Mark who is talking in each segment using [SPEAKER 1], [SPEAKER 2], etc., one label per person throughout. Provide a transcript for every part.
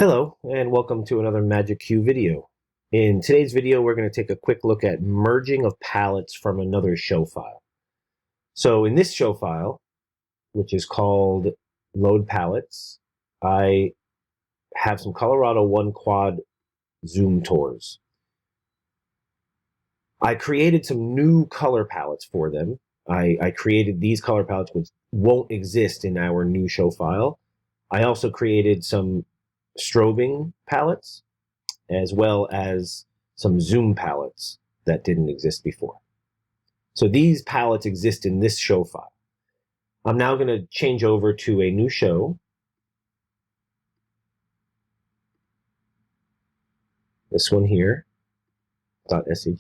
[SPEAKER 1] Hello, and welcome to another MagicQ video. In today's video, we're going to take a quick look at merging of palettes from another show file. So in this show file, which is called Load Palettes, I have some Colorado 1 quad zoom tours. I created some new color palettes for them. I created these color palettes which won't exist in our new show file. I also created some strobing palettes, as well as some zoom palettes that didn't exist before. So these palettes exist in this show file. I'm now going to change over to a new show. This one here, .shw.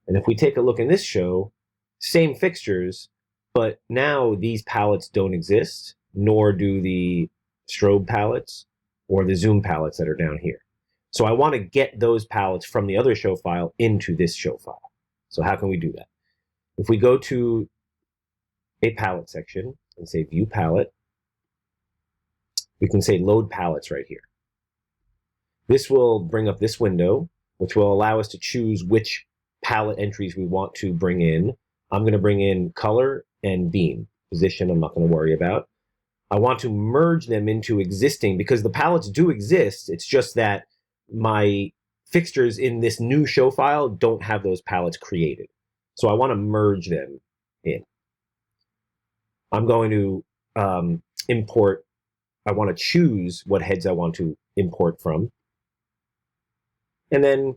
[SPEAKER 1] And if we take a look in this show, same fixtures, but now these palettes don't exist, nor do the strobe palettes or the zoom palettes that are down here. So I want to get those palettes from the other show file into this show file. So how can we do that? If we go to a palette section and say View Palette, we can say Load Palettes right here. This will bring up this window, which will allow us to choose which palette entries we want to bring in. I'm going to bring in Color and Beam. Position I'm not going to worry about. I want to merge them into existing, because the palettes do exist. It's just that my fixtures in this new show file don't have those palettes created. So I want to merge them in. I'm going to import. I want to choose what heads I want to import from. And then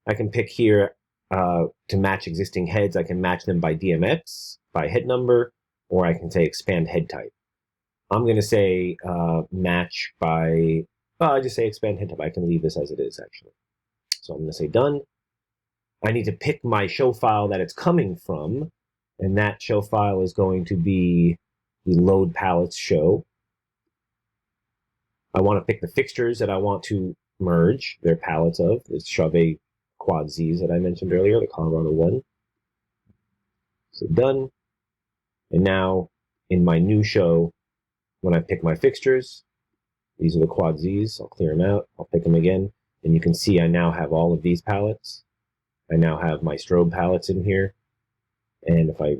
[SPEAKER 1] I can pick here to match existing heads. I can match them by DMX, by head number, or I can say expand head type. I'm going to say match by, I just say expand head type. I can leave this as it is, actually. So I'm going to say done. I need to pick my show file that it's coming from, and that show file is going to be the load palettes show. I want to pick the fixtures that I want to merge their palettes of. It's Chauvet Quad Zs that I mentioned earlier, the Colorado 1. So done. And now in my new show, when I pick my fixtures, these are the Quad Zs. I'll clear them out. I'll pick them again. And you can see I now have all of these palettes. I now have my strobe palettes in here. And if I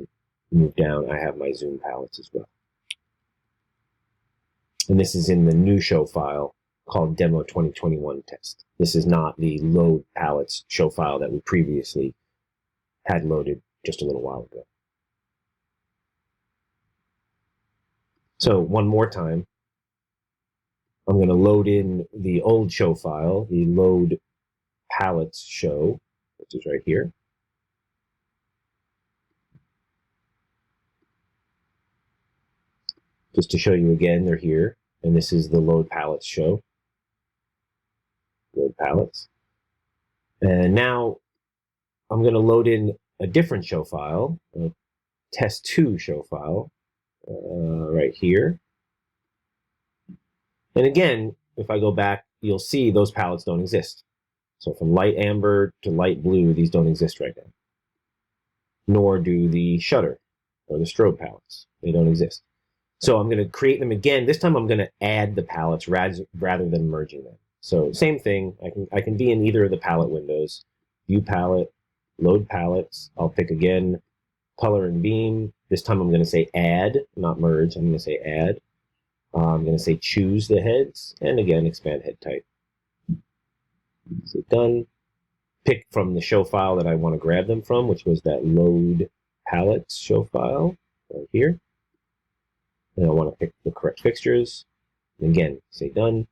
[SPEAKER 1] move down, I have my zoom palettes as well. And this is in the new show file called Demo 2021 Test. This is not the load palettes show file that we previously had loaded just a little while ago. So one more time, I'm going to load in the old show file, the load palettes show, which is right here. Just to show you again, they're here. And this is the load palettes show. Load palettes. And now I'm going to load in a different show file, a test2 show file, right here. And again, if I go back, you'll see those palettes don't exist. So from light amber to light blue, these don't exist right now. Nor do the shutter or the strobe palettes. They don't exist. So I'm going to create them again. This time I'm going to add the palettes rather than merging them. So same thing. I can be in either of the palette windows. View palette, load palettes. I'll pick again color and beam. This time I'm going to say add, not merge. I'm going to say add. I'm going to say choose the heads, and again expand head type. So done. Pick from the show file that I want to grab them from, which was that load palettes show file right here. And I want to pick the correct fixtures. And again, say done.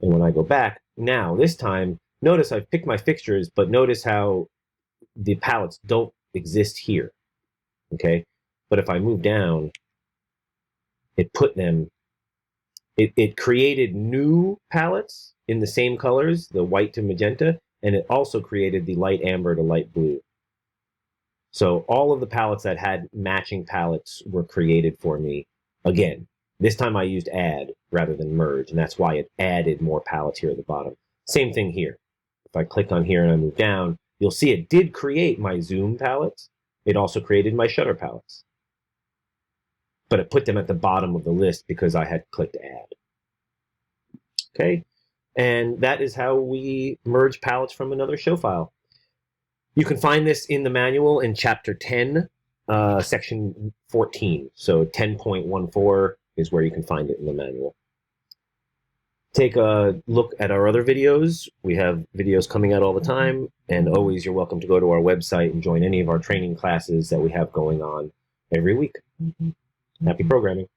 [SPEAKER 1] And when I go back, now this time, notice I've picked my fixtures, but notice how the palettes don't exist here. Okay? But if I move down, it put them, it created new palettes in the same colors, the white to magenta, and it also created the light amber to light blue. So all of the palettes that had matching palettes were created for me again. This time I used add rather than merge, and that's why it added more palettes here at the bottom. Same thing here. If I click on here and I move down, you'll see it did create my zoom palettes. It also created my shutter palettes. But it put them at the bottom of the list because I had clicked add. Okay, and that is how we merge palettes from another show file. You can find this in the manual in Chapter 10, Section 14. So 10.14 is where you can find it in the manual. Take a look at our other videos. We have videos coming out all the time, and always you're welcome to go to our website and join any of our training classes that we have going on every week. Happy programming.